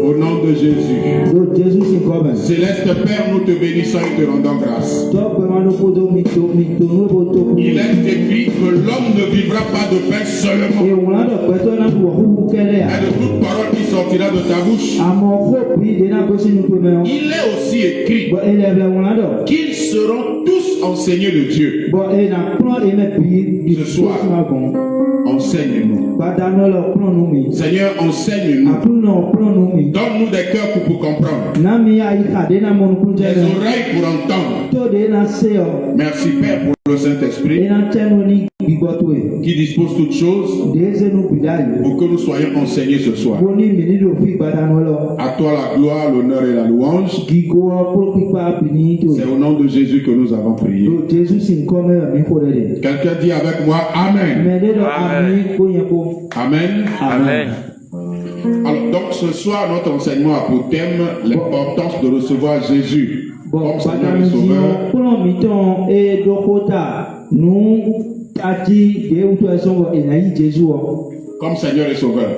Au nom de Jésus. Céleste Père, nous te bénissons et te rendons grâce. Il est écrit que l'homme ne vivra pas de pain seulement, mais de toute parole qui sortira de ta bouche. Il est aussi écrit qu'ils seront tous enseignés de Dieu. Ce soir, enseigne-nous. Seigneur, enseigne-nous. Donne-nous des cœurs pour comprendre, des oreilles pour entendre. Merci Père pour le Saint-Esprit qui dispose toutes choses pour que nous soyons enseignés ce soir. À toi la gloire, l'honneur et la louange. C'est au nom de Jésus que nous avons prié. Quelqu'un dit avec moi Amen. Amen. Amen. Amen. Alors, donc ce soir, notre enseignement a pour thème l'importance de recevoir Jésus comme Seigneur et Sauveur. Comme Seigneur et Sauveur.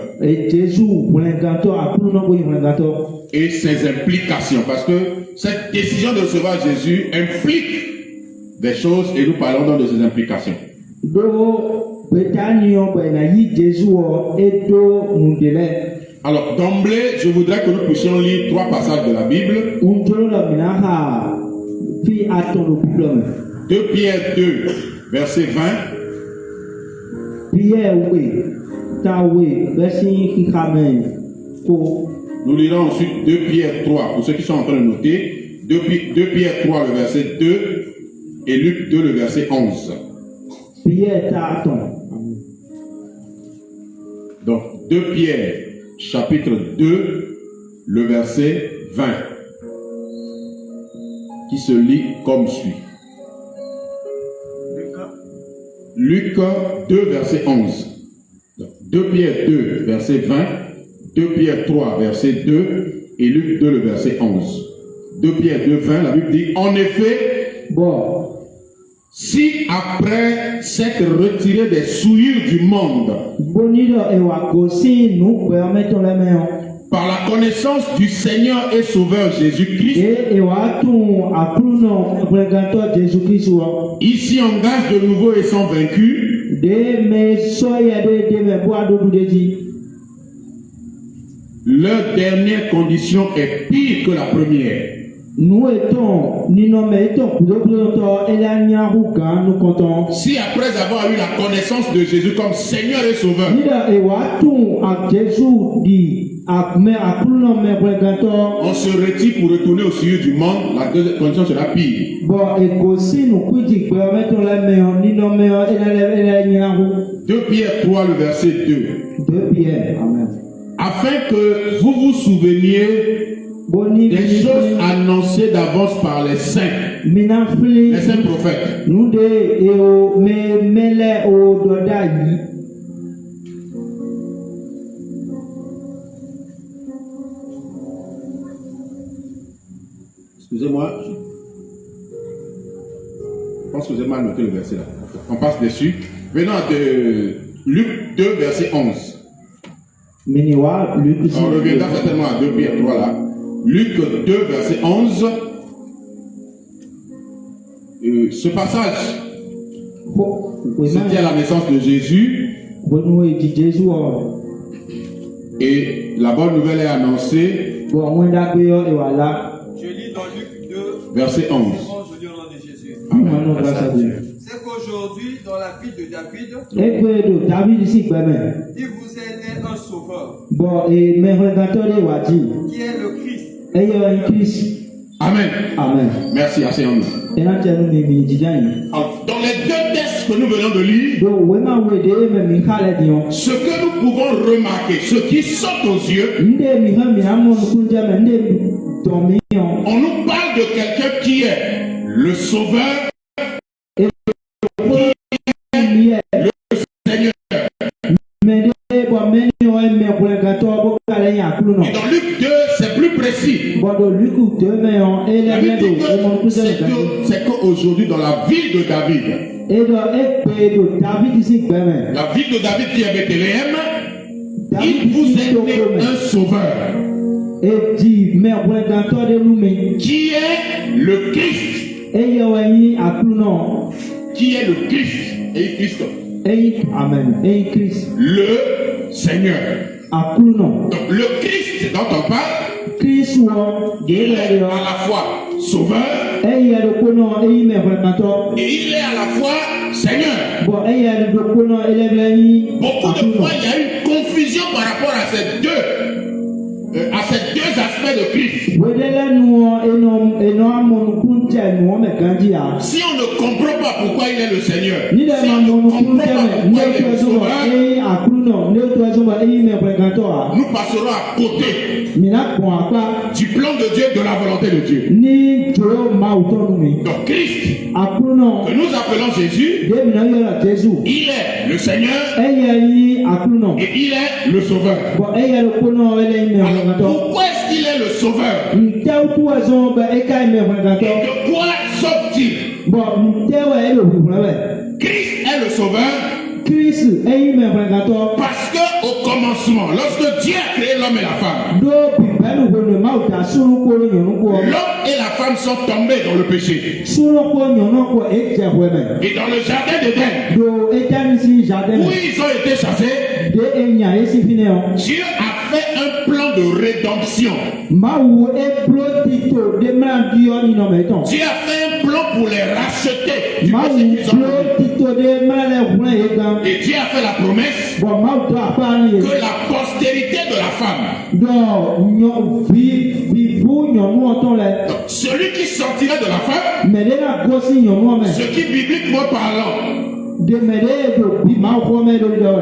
Et ses implications, parce que cette décision de recevoir Jésus implique des choses et nous parlons donc de ses implications. Alors d'emblée, je voudrais que nous puissions lire 3 passages de la Bible. 2 Pierre 2, verset 20. Nous lirons ensuite 2 Pierre 3, pour ceux qui sont en train de noter. 2 Pierre 3, le verset 2, et Luc 2, le verset 11. Donc 2 Pierre, chapitre 2, le verset 20, qui se lit comme suit. Luc 2, verset 11. 2 Pierre 2, verset 20, 2 Pierre 3, verset 2, et Luc 2, le verset 11. 2 Pierre 2, 20, la Bible dit, en effet, si après s'être retiré des souillures du monde, par la connaissance du Seigneur et Sauveur Jésus-Christ, ils s'y engagent de nouveau et sont vaincus, leur dernière condition est pire que la première. Si après avoir eu la connaissance de Jésus comme Seigneur et Sauveur, on se retire pour retourner au souillure du monde, la deuxième condition sera pire. 2 Pierre 3, le verset 2. Afin que vous vous souveniez des choses annoncées d'avance par les saints prophètes. Excusez-moi, je pense que j'ai mal noté le verset là. On passe dessus. Venons de Luc 2, verset 11. On reviendra certainement à 2 Pierre 3 là. Luc 2, verset 11. Ce passage, c'était à la naissance de Jésus. Et la bonne nouvelle est annoncée. Je lis dans Luc 2, verset 11. Je lis au nom de Jésus. C'est qu'aujourd'hui, dans la ville de David, il vous est né un sauveur, qui est le Christ. Amen. Amen. Merci, asseyons-nous. Alors, dans les 2 textes que nous venons de lire, ce que nous pouvons remarquer, ce qui saute aux yeux, on nous parle de quelqu'un qui est le Sauveur, Et dans Luc 2, c'est plus précis. La Bible dit que c'est qu'aujourd'hui, dans la ville de David, la ville de David qui est Bethléem, il vous est né un sauveur qui est le Christ. Qui est le Christ? Et Christ. Amen. Le Seigneur. Donc le Christ dont on parle, il est à la fois sauveur et il est à la fois Seigneur. Beaucoup de fois, il y a une confusion par rapport à ces deux aspects de Christ. Si on ne comprend pas pourquoi il est le Seigneur, si on ne comprend pas pourquoi il est le sauveur, nous passerons à côté du plan de Dieu, de la volonté de Dieu. Donc Christ, que nous appelons Jésus, il est le Seigneur et il est le sauveur. Alors pourquoi est-ce qu'il est le sauveur? Et de quoi sauve-t-il? Christ est le sauveur parce que au commencement, lorsque Dieu a créé l'homme et la femme, l'homme et la femme sont tombés dans le péché. Et dans le jardin d'Éden, où ils ont été chassés, Dieu a fait un plan de rédemption. Dieu a fait un plan pour les racheter du péché qu'ils ont commis. Et Dieu a fait la promesse que la postérité de la femme, celui qui sortira de la femme, ce qui bibliquement parlant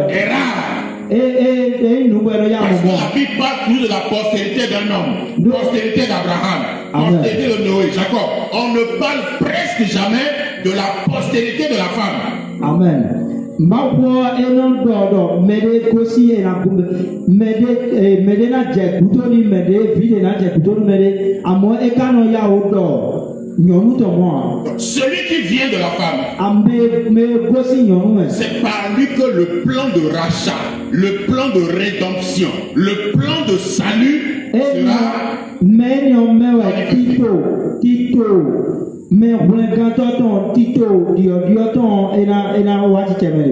est rare. Parce que la Bible parle toujours de la postérité d'un homme, postérité d'Abraham, postérité de Noé, Jacob. On ne parle presque jamais de la postérité de la femme. Amen. Celui qui vient de la femme, c'est par lui que le plan de rachat, le plan de rédemption, le plan de salut sera.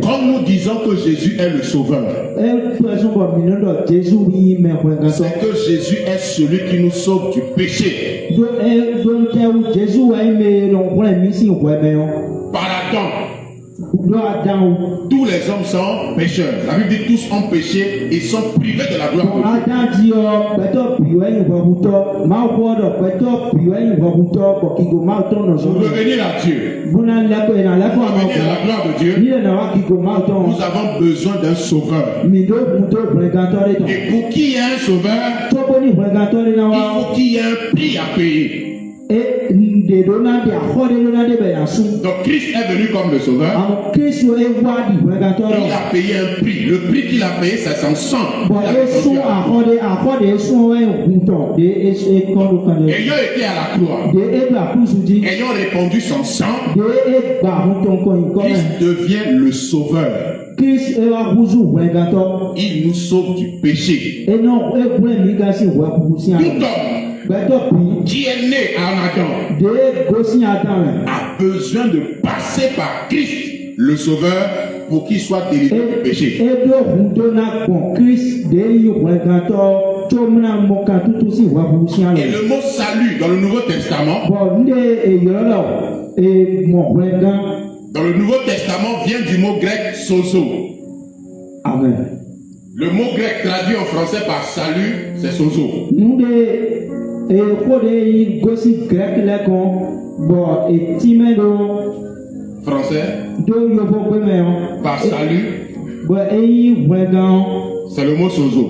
Comme nous disons que Jésus est le sauveur, c'est que Jésus est celui qui nous sauve du péché. Par Adam, tous les hommes sont pécheurs. La Bible dit tous ont péché et sont privés de la gloire de Dieu. Pour revenir à Dieu, pour revenir à la gloire de Dieu, nous avons besoin d'un sauveur. Et pour qu'il y ait un sauveur, il faut qu'il y ait un prix à payer. Donc Christ est venu comme le sauveur. Il a payé un prix. Le prix qu'il a payé, c'est son sang. Ayant été à la croix, ayant répandu son sang, Christ devient le sauveur. Il nous sauve du péché. Tout homme qui est né en Adam a besoin de passer par Christ, le sauveur, pour qu'il soit délivré du péché. Et le mot salut dans le Nouveau Testament, vient du mot grec sozo. Amen. Le mot grec traduit en français par salut, c'est sozo. Français par salut, c'est le mot sozo.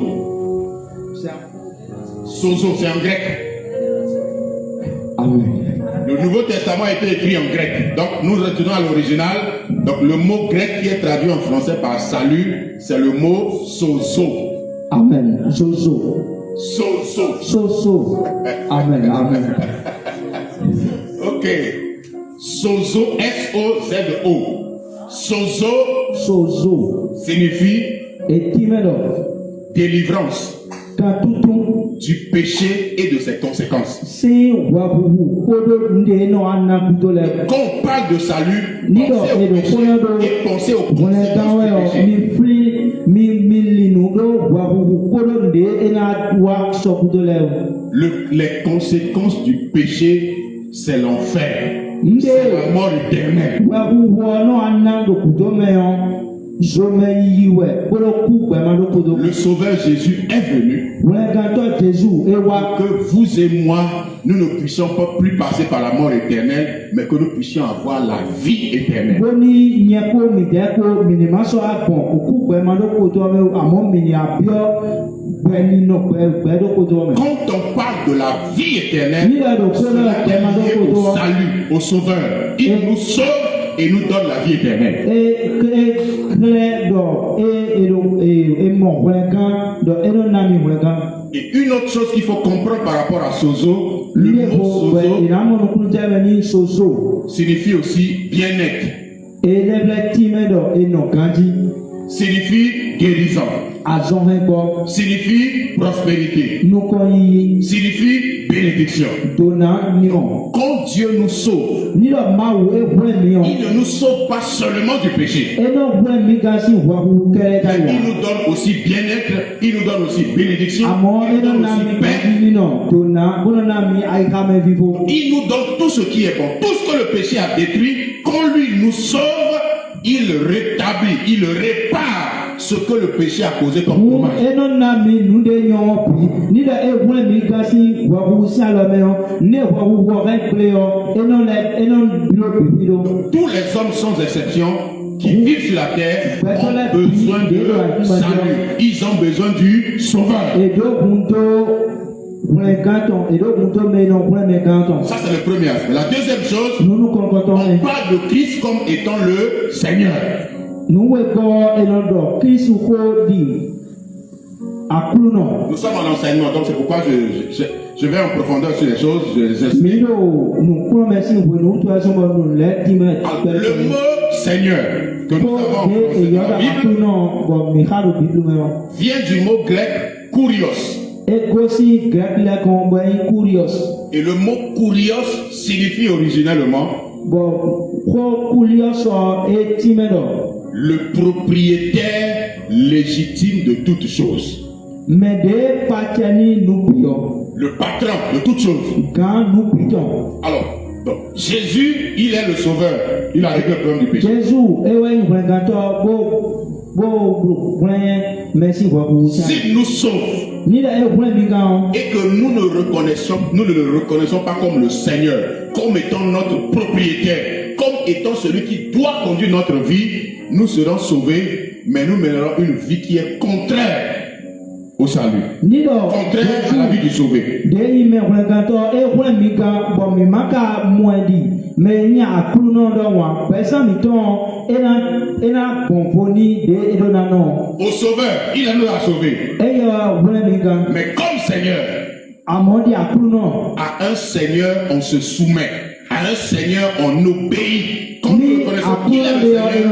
Sozo, c'est en grec. Amen. Le Nouveau Testament a été écrit en grec. Donc nous retenons à l'original. Donc le mot grec qui est traduit en français par salut, c'est le mot sozo. Amen. Sozo. Sozo. Sozo. Amen. Amen. Ok. Sozo, S-O-Z-O. Sozo Sozo. signifie Et Timedo. délivrance Katutu. du péché et de ses conséquences. Si wabubu. Kodo ndeno anakutole. Quand on parle de salut, Nido pensez au edo péché konodo. et pensez aux Wole conséquences tawe du péché. mi free mi linudo wabubu kodo nde ena wa sokutole. Les conséquences du péché, c'est l'enfer. Nde. C'est la mort éternelle. Wabubu no anando kudomeyo. Zomeyiwe. Kodo kugbe mado kodo. Le Sauveur Jésus est venu pour que vous et moi, nous ne puissions pas plus passer par la mort éternelle, mais que nous puissions avoir la vie éternelle. Quand on parle de la vie éternelle, cela est lié au salut, au Sauveur. Il nous sauve et nous donne la vie éternelle. Et une autre chose qu'il faut comprendre par rapport à Sozo, le mot Sozo signifie aussi bien-être, signifie guérison, signifie prospérité, signifie bénédiction. Quand Dieu nous sauve, il ne nous sauve pas seulement du péché, mais il nous donne aussi bien-être, il nous donne aussi bénédiction, il nous donne aussi paix. Il nous donne tout ce qui est bon, tout ce que le péché a détruit. Quand lui nous sauve, il rétablit, il répare ce que le péché a causé comme dommage. Tous les hommes sans exception qui vivent sur la terre ont besoin de salut. Ils ont besoin du sauveur. Ça c'est le premier aspect. La deuxième chose, on parle de Christ comme étant le Seigneur. Nous sommes en enseignement, donc c'est pourquoi je vais en profondeur sur les choses. Le mot Seigneur que nous avons dans la Bible vient du mot grec kurios. Et le mot kurios signifie originellement le propriétaire légitime de toutes choses. Le patron de toutes choses. Alors, donc, Jésus, il est le sauveur. Il a réglé le problème du péché. S'il nous sauve et que nous ne le reconnaissons pas comme le Seigneur, comme étant notre propriétaire, comme étant celui qui doit conduire notre vie, nous serons sauvés, mais nous mènerons une vie qui est contraire au salut, contraire à la vie du sauvé. Au sauveur, il nous a sauvés. Mais comme Seigneur, à un Seigneur on se soumet, à un Seigneur on obéit. Quand nous reconnaissons qu'il est le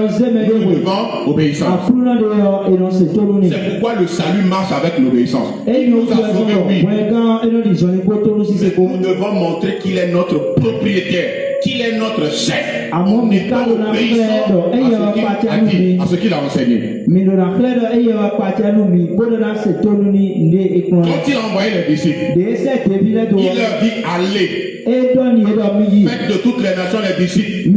Seigneur, nous devons obéissance. C'est pourquoi le salut marche avec l'obéissance. Il nous a sauvés, oui. Mais nous devons montrer qu'il est notre propriétaire, qu'il est notre chef. On est obéissant à ce qu'il a enseigné. Quand il a envoyé les disciples, il leur dit allez. Faites de toutes les nations les disciples.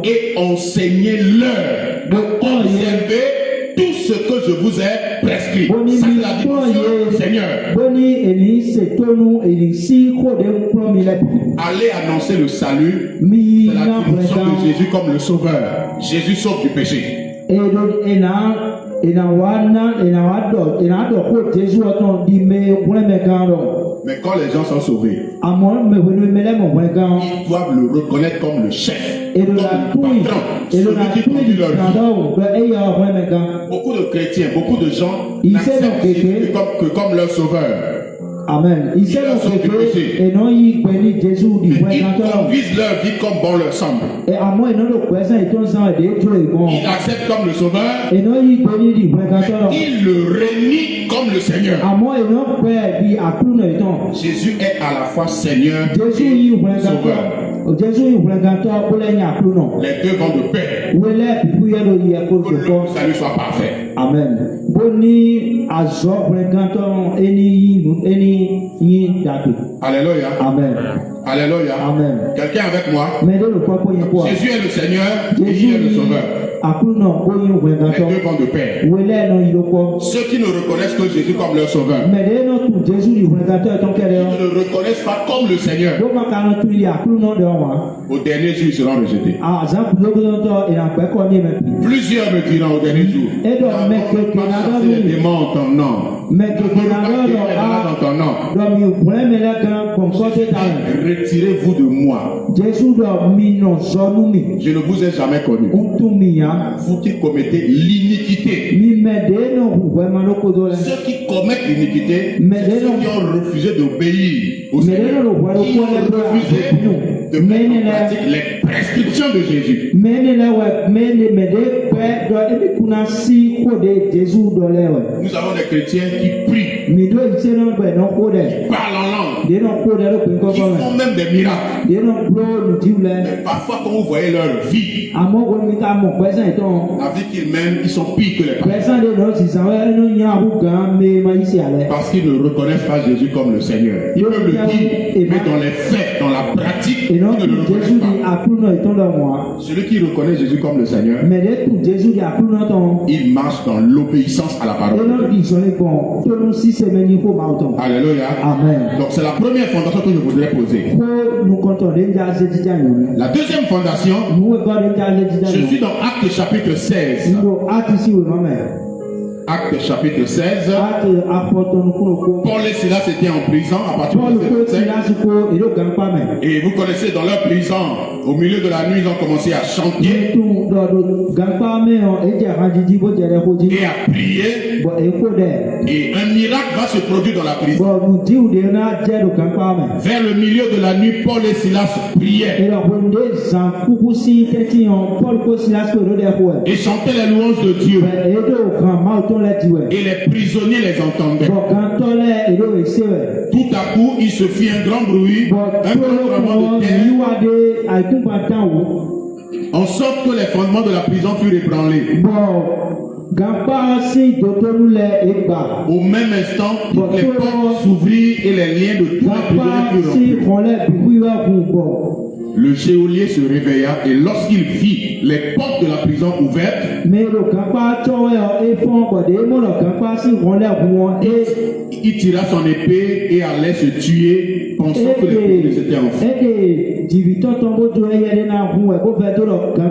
Et enseignez-leur à observer tout ce que je vous ai prescrit. Ça c'est la dimension du Seigneur. Allez annoncer le salut. C'est la dimension de Jésus comme le sauveur. Jésus sauve du péché. Mais quand les gens sont sauvés, Amor me wenu mele mo wengan. ils doivent le reconnaître comme le chef, Et comme de le la patron, et de celui la qui conduit leur vie. tando be eya wengan. Beaucoup de chrétiens, beaucoup de gens Ils savent n'acceptent que- Jésus que comme leur sauveur. Amen. Ici Ils sont le déposés. et non y beni Jésus di Mais ils wengan. conduisent leur vie comme bon leur semble. Et à moi, non, le présent est un sang de tout le monde. Ils l'acceptent comme le sauveur. Et non, il bénit du vrai Mais canton. ils le renient comme le Seigneur. À moi, et non, père, dit à tout le temps. Jésus est à la fois Seigneur Jésus, et il vrai Sauveur. canton. Jésus, il vrai canton, pour les n'y a plus non. Les deux vont de pair. Où est l'air, puis il y a le y a pour Que le le corps. salut soit parfait. Amen. Boni, à zo, vrai canton, eni, datu. Alléluia. Amen. Alléluia. Amen. Quelqu'un avec moi? Mais de le propre, il y a quoi? Jésus est le Seigneur et il Jésus, est le Sauveur. à plus non, pour y vrai Les canton. deux vont de pair. Où est l'air, non, il y a quoi? Ceux qui ne reconnaissent que Jésus comme leur Sauveur, Mais de non, tout Jésus, du vrai canton, est ton cœur. qui ne le reconnaissent pas comme le Seigneur, Boma kana tu ya plus non de moi. au dernier jour, ils seront rejetés. Ah, ça pour le temps et en fait qu'on y met. Plusieurs me diront au dernier jour, Et donc, nous mais n'avons que pas Canada, chassé les oui. démons en ton nom. Mais Nous que n'avons pas Canada, guéri les malades en ton nom. donc il pourrait me la quand comme ça c'est talent. Retirez-vous de moi. Jésus doit mi non zonu mi. Je ne vous ai jamais connu. Untu mi ya. Vous qui commettez l'iniquité. Mi me de no vraiment le kodole. Ceux qui commettent l'iniquité, Mais c'est ceux non. qui ont refusé d'obéir au Mais Seigneur, non, le qui ont refusé de mettre en Mais pratique les prescriptions de Jésus. ne la ouais, mais de pe do e bi kuna si ko de Jésus do le ouais. Nous avons des chrétiens qui prient, Mi do ise no be no ko de. parlent en langue, De no ko de lo pe ko qui ko. font même des miracles. De no bro nu diule. Mais parfois, quand vous voyez leur vie, Àmọ́ wọ́n mi ká mọ̀ pẹ́sẹ̀ ìtàn. la vie qu'ils mènent, ils sont pires que les païens. Pẹ́sẹ̀ de lọ sí sàwọn ẹni yẹn àbú gan mé máa yí sí àlẹ́. Parce qu'ils ne reconnaissent pas Jésus comme le Seigneur. Ils peuvent le dire, mais dans les faits, dans la pratique, ils Ìná ne tù le Jésù reconnaissent di pas. àkúrúnà ìtàn lọ wọ́n. Celui qui reconnaît Jésus comme le Seigneur, Mẹ̀dẹ́ tù Jésù di àkúrúnà tán. il marche dans l'obéissance à la parole. Ìná bí ìsọ̀rí kan tó ló sí sẹ́mẹ́ ní kó máa tán. Alléluia. Amen. Donc c'est la première fondation que je voudrais poser. Kó nu kọ́tọ̀ lé ń já ṣe jíjà yìí rẹ̀. La deuxième fondation, Nu wẹ́ gbọ́ lé ń já ṣe jíjà je yìí suis rẹ̀. dans Actes chapitre 16. Nbọ áti sí ìwé mọ́mẹ́. Actes chapitre 16. Áti afọ́tọ́nu kúrò kó. Paul et Silas étaient en prison à partir Pọ́ọ̀lù du kó verset ti 7. lásìkò èlò gan pa mẹ́. Et vous connaissez dans leur prison, au milieu de la nuit, ils ont commencé à chanter Ètò dọ̀dọ̀ gan pa mẹ́hàn èjì àkàndídì bó jẹ̀rẹ̀ kó jí. et à prier. Bọ̀ èkó dẹ̀. Et un miracle va se produire dans la prison. Bọ̀ nu díù de náà jẹ́ do gan pa mẹ́. Vers le milieu de la nuit, Paul et Silas priaient Ìrọ̀kùnrin zan kúkú sí tẹ́tí hàn Paul kó sí lásìkò èlò dẹ̀ kó ẹ̀. et chantaient les louanges de Dieu. Bẹ̀ èdè kan máa tó lẹ́tì wẹ̀. Et les prisonniers les entendaient. Bọ̀ gan tọ́lẹ̀ èlò èsè wẹ̀. Tout à coup, il se fit un grand bruit, Bọ̀ un tó grand tremblement lọ́kọ̀ de terre, yíwádé àìkúgbàtàn wò. en sorte que les fondements de la prison furent ébranlés. Bọ̀ gan pa sí ìdótólú lẹ̀ égbà. Au même instant, toutes les portes s'ouvrirent et les liens de tous Gan les pa prisonniers furent sí rompus. ìkànlẹ̀ bìbú ìwà kù bọ̀. Le geôlier se réveilla et lorsqu'il vit les portes de la prison ouvertes, Mero gan pa tọ́wẹ́ ọ éfọ́n bọ̀dé mọ̀nà gan pa sí ìkànlẹ̀ kù wọn é. il tira son épée et allait se tuer, pensant que les prisonniers s'étaient enfuis. Ede jìbìtọ́ tán bó jo ẹyẹ ní náà hun ẹ̀ kó fẹ́ tó lọ gan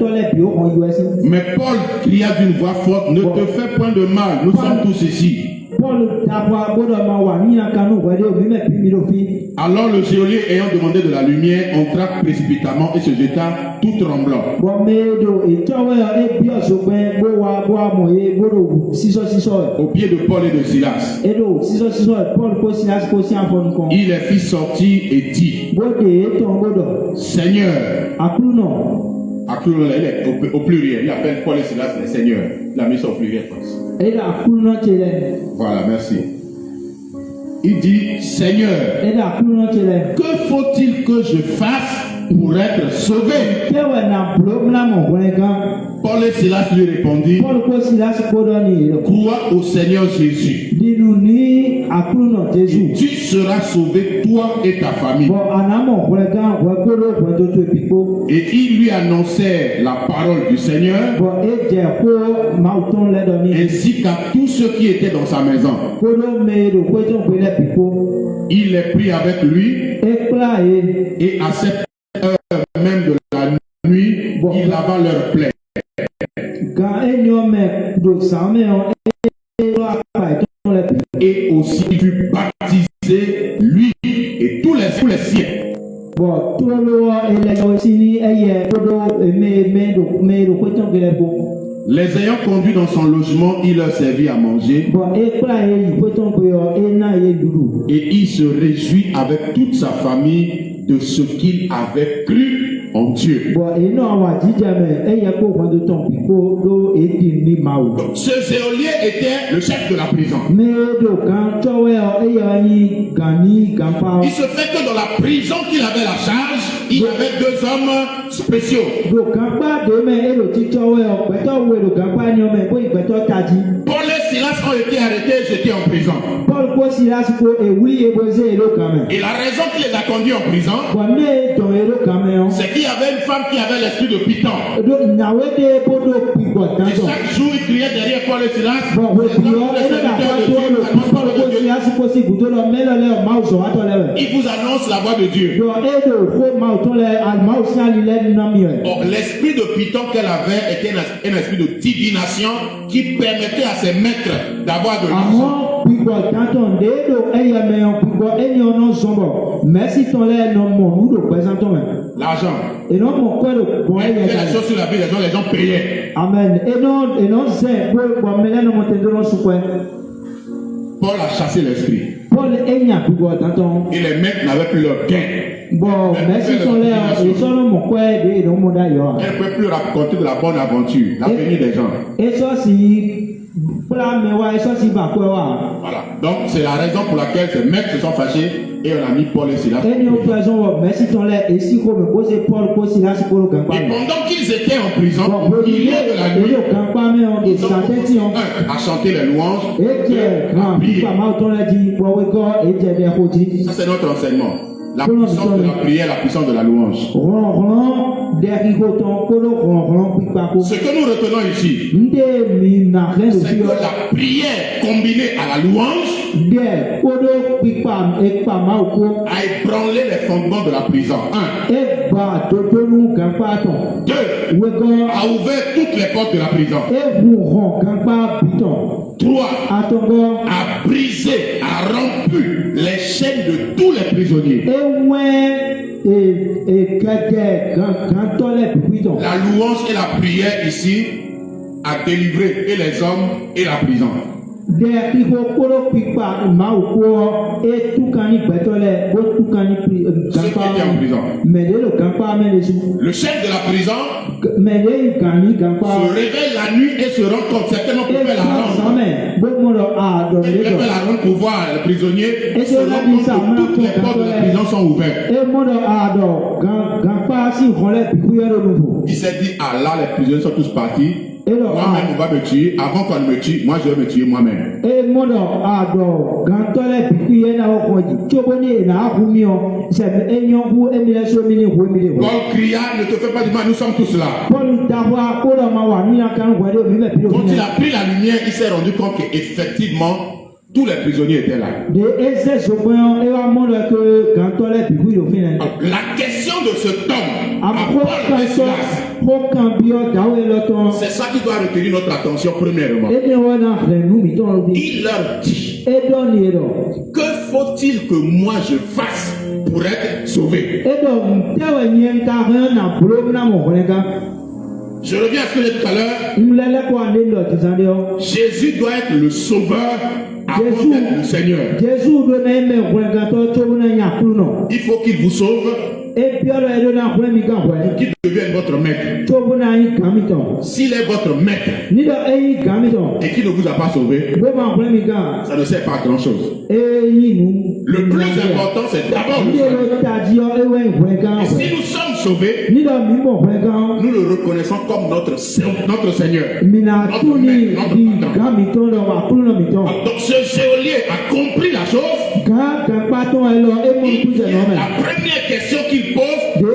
tọ́lẹ̀ bí ó hàn yọ ẹ sí. Mais Paul cria d'une voix forte, ne te fais point de mal, nous sommes tous ici. Paul dàpọ̀ gbọ́dọ̀ máa wà ní ìyànkanú ìwẹ́dẹ́ òbí mẹ́pí mi lófin. Alors le geôlier, ayant demandé de la lumière, entra précipitamment et se jeta tout tremblant. Bọ̀ mẹ́ẹ̀dọ̀ ìtọ́wẹ́ ọ ebi ọ̀ṣọ́gbẹ́ bó wa mọ̀ yé gbọ́dọ̀ wù sísọ́sísọ́ ẹ̀. Au pied de Paul et de Silas, Edo sísọ́sísọ́ ẹ̀ Paul kó sí lásìkò sí àfọ̀nù kan. il les fit sortir et dit, Bóde ètò gbọ́dọ̀ Seigneur, àkúrú náà. il est au pluriel, il appelle Paul et Silas les seigneurs. Il a mis ça au pluriel. Eda àkúrú náà ti lẹ̀. Voilà, merci. Il dit, Seigneur, Eda àkúrú náà ti lẹ̀. que faut-il que je fasse pour être sauvé? Kẹ́wẹ̀ nà bùrọ̀ múlá mọ̀ wọ́n gan. Paul et Silas lui répondirent, Paul kó sí lásìkò dọ́ ní ìrọ̀. crois au Seigneur Jésus. Dínú ní àkúrú náà Jésù. Tu seras sauvé, toi et ta famille. Bọ̀ ànámọ̀ wọ́n gan wọ́n gbọ́dọ̀ wọ́n tó tó ìpìpó. Et ils lui annoncèrent la parole du Seigneur, Bọ̀ èjẹ̀ kó máa tún lẹ́dọ̀ ní. ainsi qu'à tous ceux qui étaient dans sa maison. Kóló mẹ́ẹ̀dọ̀ kó tó gbé lẹ́pìpó. Il les prit avec lui, Ekpla yé. et à cette heure même de la nuit, il lava leurs plaies. Gan enyo mɛ do san mɛ ɔ eye lɔ apa etɔn lɛ bi. Et aussi fut baptisé pour les siens. Bon, tout le monde est aussi ni ailleurs, mais le côté de l'époque. Les ayant conduits dans son logement, il leur servit à manger. Et il se réjouit avec toute sa famille de ce qu'il avait cru en Dieu. Ce geôlier était le chef de la prison. Il se fait que dans la prison qu'il avait la charge, il y avait deux hommes spéciaux. Paul et Silas ont été arrêtés et jetés en prison. Et la raison qui les a conduits en prison, c'est qu'il y avait une femme qui avait l'esprit de Python. Et chaque jour, il criait derrière Paul et Silas. Il vous annonce la voix de Dieu. Or, l'esprit de Python qu'elle avait était un esprit de divination qui permettait à ses maîtres d'avoir de l'argent. L'argent. Il y a des choses sur la vie, les gens payaient. Amen. Paul a chassé l'esprit. Et les maîtres n'avaient plus leur gain. Bon, merci sont là. Ils sont là, mon frère, et dans mon d'ailleurs. Elle ne peut plus raconter de la bonne aventure, l'avenir des gens. Et ça, si. Voilà. Donc, c'est la raison pour laquelle ces maîtres se sont fâchés et on a mis Paul et Silas. Et pendant qu'ils étaient en prison, au milieu de la nuit, ils ont commencé à chanter les louanges. Ça, c'est notre enseignement. La puissance de la prière, la puissance de la louange. Ce que nous retenons ici, c'est que la prière combinée à la louange a ébranlé les fondements de la prison. 1. 2. A ouvert toutes les portes de la prison. 3. A brisé, a rompu les chaînes de tous les prisonniers. La louange et la prière ici a délivré et les hommes et la prison. Ceux qui étaient en prison. Le chef de la prison se réveille la nuit et se rend compte certainement pour faire la ronde. Il fait la ronde pour voir les prisonniers et se rend compte que toutes les portes de la prison sont ouvertes. Il s'est dit, ah là les prisonniers sont tous partis. Moi-même on va me tuer. Avant qu'on me tue, moi je vais me tuer moi-même. Paul cria, ne te fais pas du mal, nous sommes tous là. Quand il a pris la lumière, il s'est rendu compte qu'effectivement tous les prisonniers étaient là. La question de cet homme à Paul et Silas, c'est ça qui doit retenir notre attention premièrement. Il leur dit, que faut-il que moi je fasse pour être sauvé? Je reviens à ce que j'ai dit tout à l'heure. Jésus doit être le sauveur avant d'être le Seigneur. Il faut qu'il vous sauve, qu'il devienne votre maître. S'il est votre maître et qu'il ne vous a pas sauvé, ça ne sert pas à grand chose. Le plus important, c'est d'abord le salut. Et si nous sommes sauvés, nous le reconnaissons comme notre Seigneur, notre maître, notre patron. Donc ce geôlier a compris la chose. La première question qu'il pose, que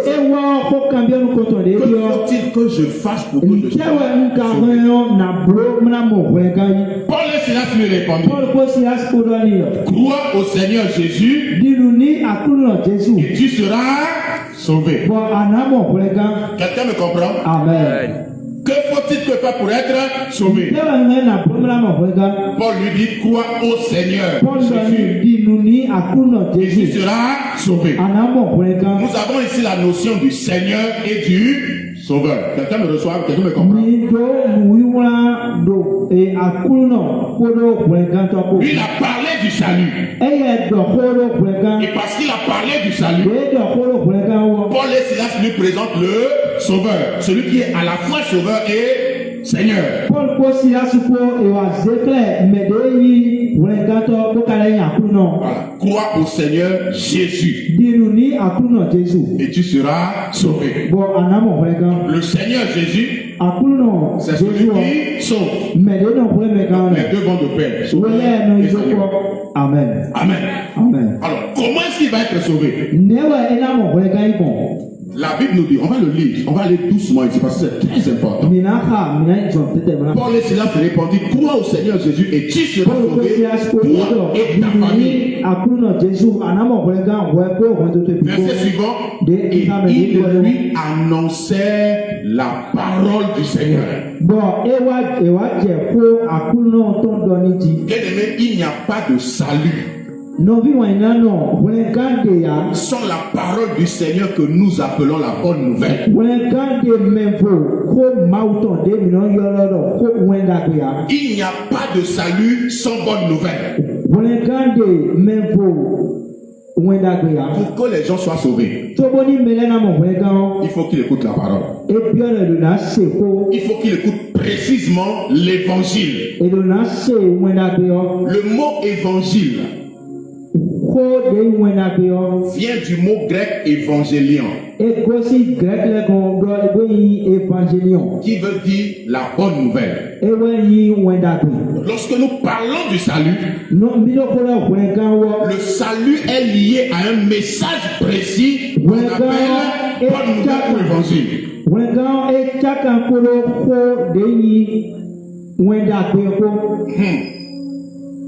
faut-il que je fasse pour que je sois sauvé? Paul et Silas lui répondit, crois au Seigneur Jésus et tu seras sauvé. Quelqu'un me comprend? Amen. Que faut-il que faire pour être sauvé? Paul lui dit, crois au Seigneur Jésus et tu seras sauvé. Nous avons ici la notion du Seigneur et du Sauveur. Quelqu'un me reçoit, quelqu'un me comprend? Lui, il a parlé du salut. Et parce qu'il a parlé du salut, Paul et Silas lui présentent le Sauveur, celui qui est à la fois Sauveur et Seigneur. Voilà. Crois au Seigneur Jésus et tu seras sauvé. Le Seigneur Jésus, c'est celui qui sauve. Les deux vont de pair. Amen. Amen. Alors, comment est-ce qu'il va être sauvé? La Bible nous dit, on va le lire, on va aller doucement ici parce que c'est très important. Paul et Silas répondirent, crois au Seigneur Jésus et tu seras sauvé, toi et ta famille. Verset suivant, et ils lui annonçaient la parole du Seigneur. Bien-aimé, il n'y a pas de salut sans la parole du Seigneur que nous appelons la bonne nouvelle. Il n'y a pas de salut sans bonne nouvelle. Pour que les gens soient sauvés, il faut qu'ils écoutent la parole. Il faut qu'ils écoutent précisément l'évangile. Le mot évangile vient du mot grec évangélion, qui veut dire la bonne nouvelle. Lorsque nous parlons du salut, le salut est lié à un message précis qu'on appelle bonne nouvelle ou évangile.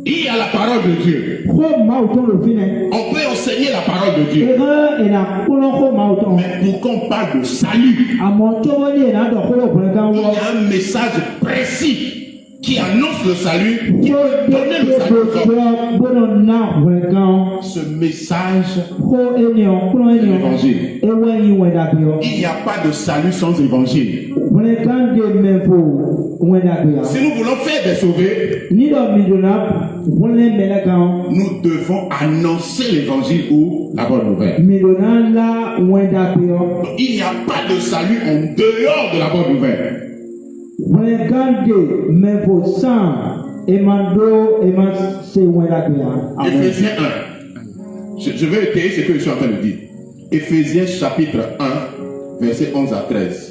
Il y a la parole de Dieu. On peut enseigner la parole de Dieu. Mais pour qu'on parle de salut, il y a un message précis qui annonce le salut, qui peut donner le salut aux hommes. Ce message est l'évangile. Il n'y a pas de salut sans évangile. Si nous voulons faire des sauvés, nous devons annoncer l'évangile ou la bonne nouvelle. Il n'y a pas de salut en dehors de la bonne nouvelle. Éphésiens 1. Je vais étayer ce que je suis en train de dire. Éphésiens chapitre 1, versets 11 à 13.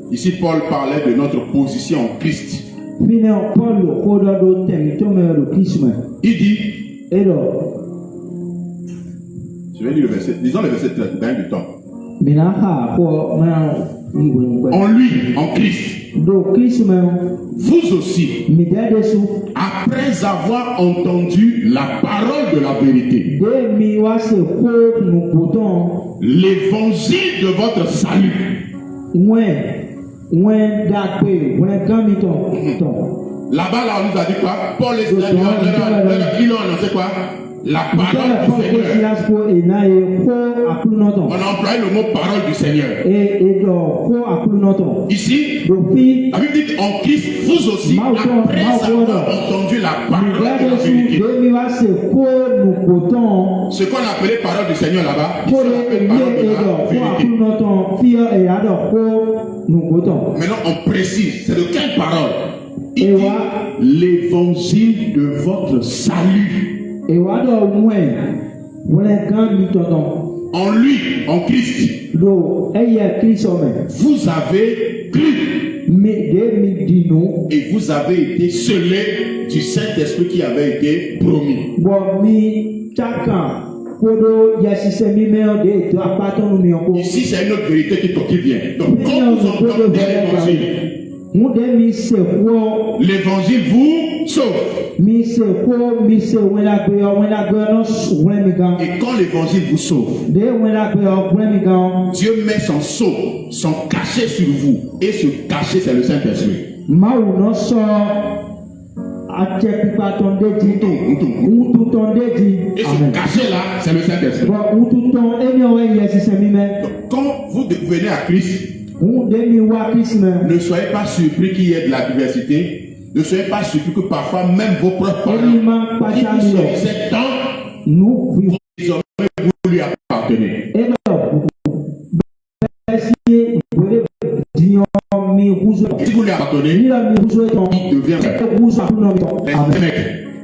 Ici, Paul parlait de notre position en Christ. Il dit, je vais lire le verset, disons le verset 13, gagne du temps. En lui, en Christ, vous aussi, après avoir entendu la parole de la vérité, l'évangile de votre salut, là-bas, là, on nous a dit quoi? Paul et Silas, ils ont annoncé quoi? La parole du Seigneur. On a employé le mot parole du Seigneur. Ici, la Bible dit en Christ, vous aussi, après avoir entendu la parole de la vérité. Ce qu'on a appelé parole du Seigneur là-bas, c'est parole de la vérité. Maintenant, on précise, c'est de quelle parole? Il dit l'évangile de votre salut. En lui, en Christ, vous avez cru et vous avez été scellés du Saint-Esprit qui avait été promis. Ici, c'est une autre vérité qui vient. Donc, quand vous entendez l'évangile, L'évangile vous sauve. Et quand l'évangile vous sauve, Dieu met son sceau, son cachet sur vous. Et ce cachet, c'est le Saint-Esprit. Et ce cachet-là, c'est le Saint-Esprit. Donc, quand vous venez à Christ, ne soyez pas surpris qu'il y ait de la diversité. Ne soyez pas surpris que parfois même vos propres parents qui vous servissent tant, désormais vous lui appartenez. Si vous lui appartenez, il devient maître.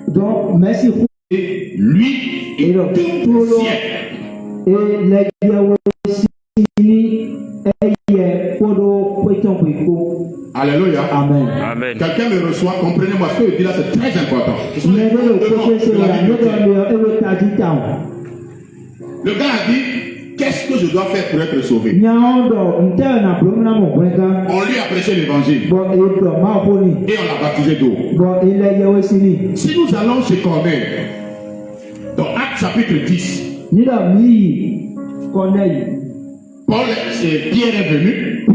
Donc, merci. Et lui est tout sien. Alléluia. Amen. Amen. Quelqu'un me reçoit, comprenez-moi ce que je dis là, c'est très important. Le gars a dit, qu'est-ce que je dois faire pour être sauvé? On lui a prêché l'évangile et on l'a baptisé d'eau. Si nous allons chez Corneille, dans Actes chapitre 10, Paul, Pierre est venu.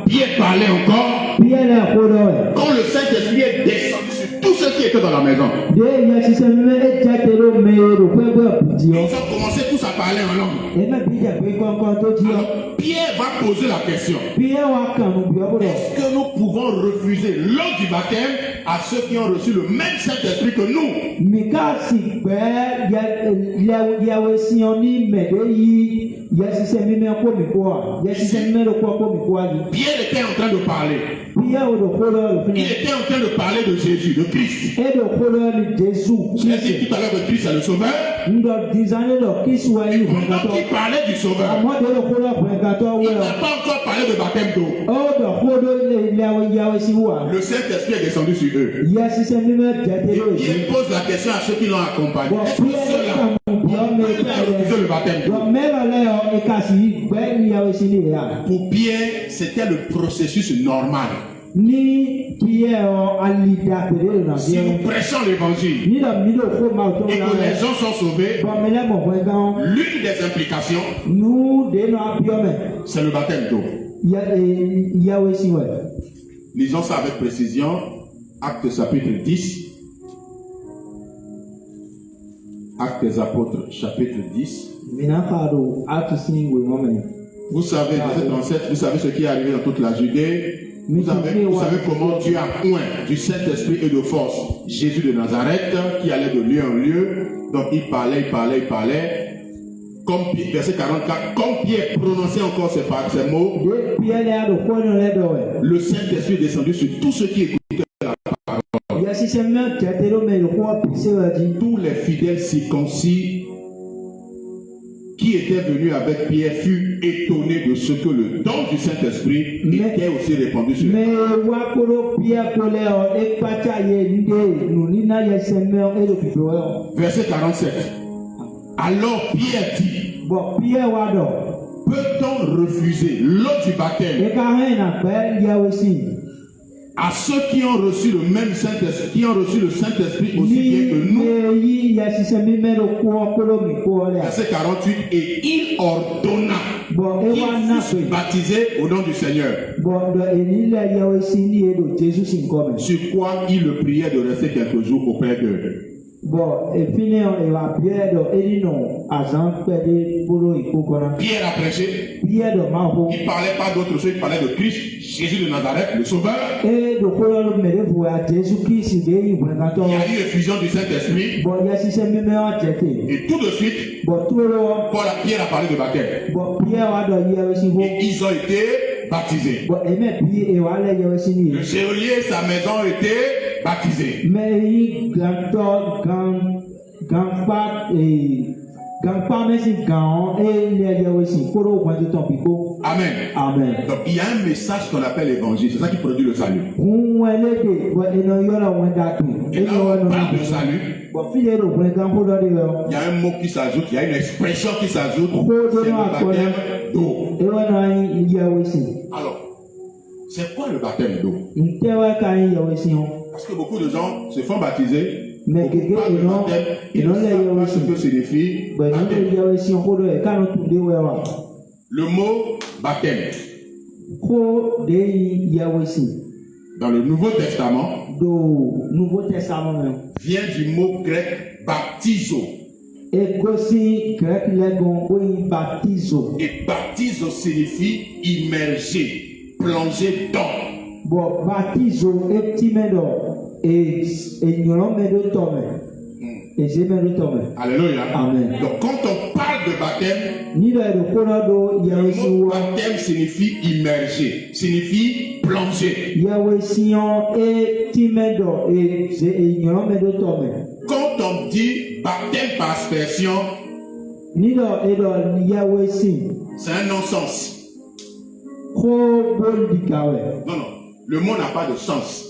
Pierre parlait encore. Quand le Saint-Esprit est descendu sur tous ceux qui étaient dans la maison, ils ont commencé tous à parler en langue. Alors, Pierre va poser la question. Est-ce que nous pouvons refuser l'eau du baptême à ceux qui ont reçu le même Saint-Esprit que nous? Pierre était en train de parler. Il était en train de parler de Jésus, de Christ. J'ai dit tout à l'heure que Christ est le Sauveur. Et pendant qu'il parlait du Sauveur, il n'a pas encore parlé de baptême d'eau. Le Saint-Esprit est descendu sur eux. Et il pose la question à ceux qui l'ont accompagné. Est-ce que ceux-là ont refusé le baptême d'eau? Pour Pierre, c'était le processus normal. Si nous prêchons l'évangile et que les gens sont sauvés, l'une des implications, c'est le baptême d'eau. Lisons ça avec précision. Actes chapitre 10. Actes des apôtres chapitre 10. Vous savez, verset 37, vous savez ce qui est arrivé dans toute la Judée. Vous savez comment Dieu a oint du Saint-Esprit et de force Jésus de Nazareth qui allait de lieu en lieu. Donc il parlait. Comme verset 44, comme Pierre prononçait encore ces mots, le Saint-Esprit est descendu sur tous ceux qui écoutaient la parole. Tous les fidèles circoncis qui étaient venus avec Pierre furent étonnés de ce que le don du Saint-Esprit était aussi répandu sur eux. Verset 47. Alors Pierre dit, peut-on refuser l'eau du baptême à ceux qui ont reçu le même Saint-Esprit, qui ont reçu le Saint-Esprit aussi bien que nous? Verset 48. Et il ordonna qu'ils fussent baptisés au nom du Seigneur. Sur quoi il le priait de rester quelques jours auprès d'eux. Pierre a prêché. Il ne parlait pas d'autre chose, il parlait de Christ, Jésus de Nazareth, le Sauveur. Il y a eu effusion du Saint-Esprit. Et tout de suite, Pierre a parlé de baptême. Et ils ont été baptisés. Le geôlier et sa maison ont été baptisés. Amen. Amen. Donc il y a un message qu'on appelle l'évangile, c'est ça qui produit le salut. Et là on parle de salut, il y a un mot qui s'ajoute, il y a une expression qui s'ajoute, c'est le baptême d'eau. Alors, C'est quoi le baptême d'eau? Ntewa ka yawe sion. Parce que beaucoup de gens se font baptiser, Mais beaucoup parlent de baptême, ils ne savent pas ce que signifie Ben baptême. non yawe sion ko do e ka no tunde wewa. Le mot baptême, Ko de yawe sion. dans le Nouveau Testament, Do Nouveau Testament men. vient du mot grec baptizo. E kosi grec legon o baptizo. Et baptizo signifie immerger, plonger dans. Bon baptizo e timedo e nyoro medo tome. E je medo tome. Alléluia. Amen. Donc quand on parle de baptême, Ni do e ko do yawe le sion mot wa. baptême signifie immerger, signifie plonger. Yawe sion e timedo e je nyoro medo tome. Quand on dit baptême par aspersion, Ni do e do yawe sion. c'est un non-sens. Ko bol dikawe. Non, non, le mot n'a pas de sens.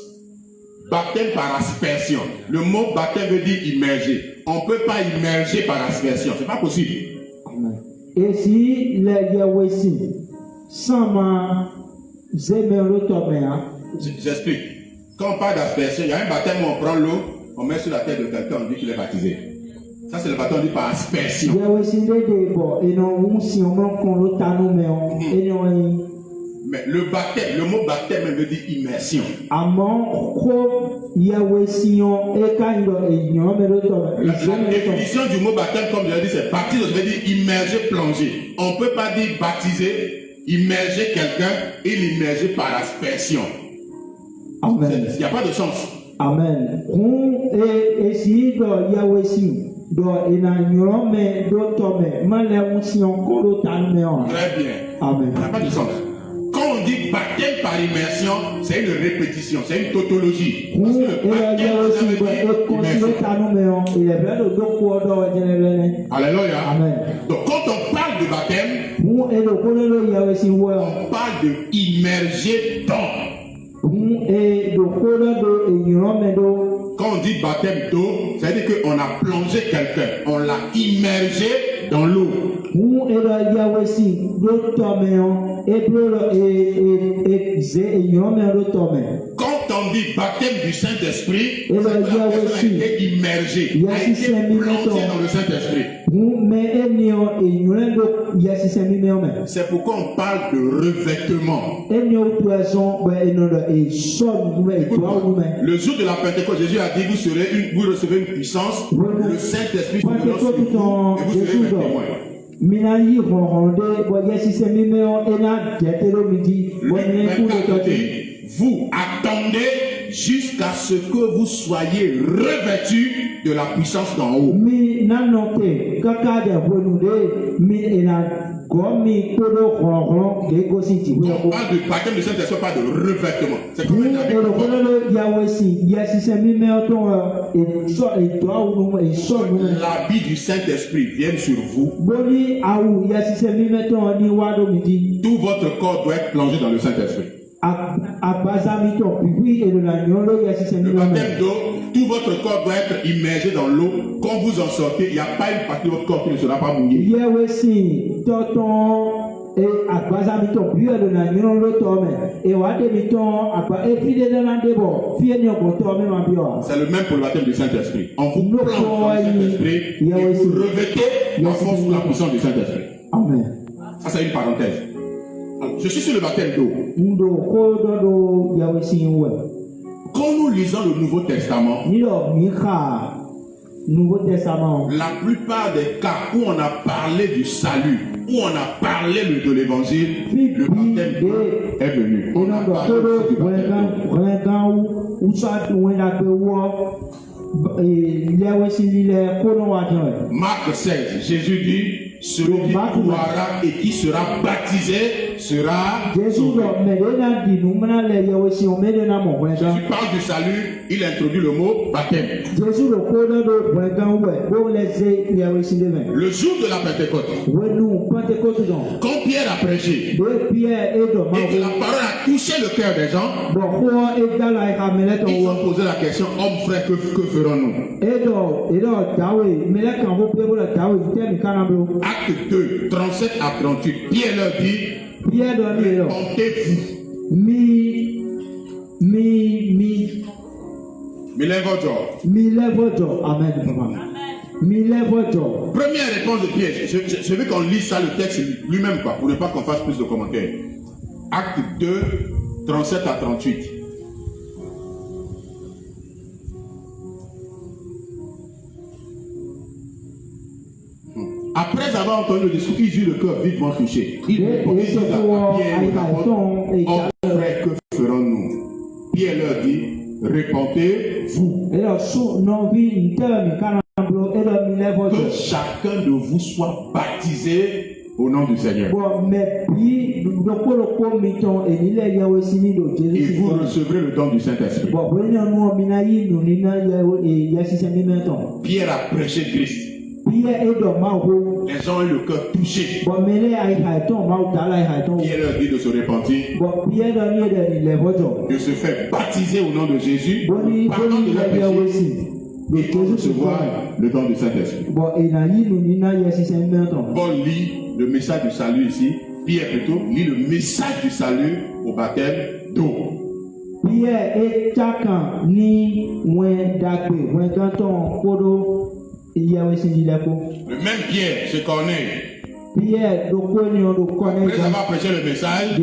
Baptême par aspersion. Le mot baptême veut dire immerger. On ne peut pas immerger par aspersion. C'est pas possible. Et si le yawe sion sama zemero tome a. J'explique. Quand on parle d'aspersion, il y a un baptême où on prend l'eau, on met sur la tête de quelqu'un, on dit qu'il est baptisé. Ça, c'est le baptême dit par aspersion. Yawe sion de bo e no unsi o mo kon lo tanu me o. E no Mais le baptême, le mot baptême veut dire immersion. Amon ko yawe sion e ka ndo e nyoro medo tome. La définition du mot baptême, comme je l'ai dit, c'est baptiser, ça veut dire immerger, plonger. On ne peut pas dire baptiser, immerger quelqu'un et l'immerger par aspersion. Amen. Il n'y a pas de sens. Amen. Kun e si do yawe sion do e na nyoro me do tome. Ma le unsi o kon lo tanu me o. Très bien. Amen. Il n'y a pas de sens. Quand on dit baptême par immersion, c'est une répétition, c'est une tautologie. Parce que le baptême, ça veut dire immersion. Alléluia. Amen. Donc quand on parle de baptême, on parle de immerger dans. Quand on dit baptême d'eau, ça veut dire qu'on a plongé quelqu'un, on l'a immergé dans l'eau. Quand on dit baptême du Saint-Esprit, c'est que la personne a été immergée, a été plongée dans le Saint-Esprit. C'est pourquoi on parle de revêtement. Le jour de la Pentecôte, Jésus a dit, vous recevez une puissance, le Saint-Esprit vous donne sur vous et vous serez mes témoins. Vous attendez jusqu'à ce que vous soyez revêtus de la puissance d'en haut. On parle de baptême du Saint-Esprit, pas de revêtement. C'est comme l'habit du Saint-Esprit vient sur vous. Tout votre corps doit être plongé dans le Saint-Esprit. Le baptême d'eau, tout votre corps doit être immergé dans l'eau. Quand vous en sortez, il n'y a pas une partie de votre corps qui ne sera pas mouillée. C'est le même pour le baptême du Saint-Esprit. On vous plonge dans le Saint-Esprit et vous revêtez la force ou la puissance du Saint-Esprit. Amen. Ça, c'est une parenthèse. Alors, je suis sur le baptême d'eau. Quand nous lisons le Nouveau Testament, la plupart des cas où on a parlé du salut, où on a parlé de l'évangile, le baptême d'eau est venu. On a parlé du baptême. Marc 16, Jésus dit, celui qui croira et qui sera baptisé sera sauvé. Jésus parle du salut, il introduit le mot baptême. Le jour de la Pentecôte, quand Pierre a prêché et que la parole a touché le cœur des gens, ils ont posé la question, homme frère, que ferons-nous? Acte 2, 37 à 38, Pierre leur dit, répondez-vous. mi lève job. Amen, papa. Mi lève job. Première réponse de Pierre. Je veux qu'on lise ça, le texte lui-même, quoi, pour ne pas qu'on fasse plus de commentaires. Acte 2, 37 à 38. Après avoir entendu le discours, ils eurent le cœur vivement touché. Ils répondirent à Pierre et l'apôtre, oh frère, que ferons-nous? Pierre leur dit, répentez-vous. Que chacun de vous soit baptisé au nom du Seigneur. Et vous recevrez le don du Saint-Esprit. Pierre a prêché Christ. Les gens ont eu le cœur touché. Pierre leur dit de se repentir, de se faire baptiser au nom de Jésus, pardon de leurs péchés, et de recevoir le don du Saint-Esprit. Paul lit le message du salut ici. Pierre plutôt lit le message du salut au baptême d'eau. Le même Pierre, c'est Corneille. Après avoir prêché le message,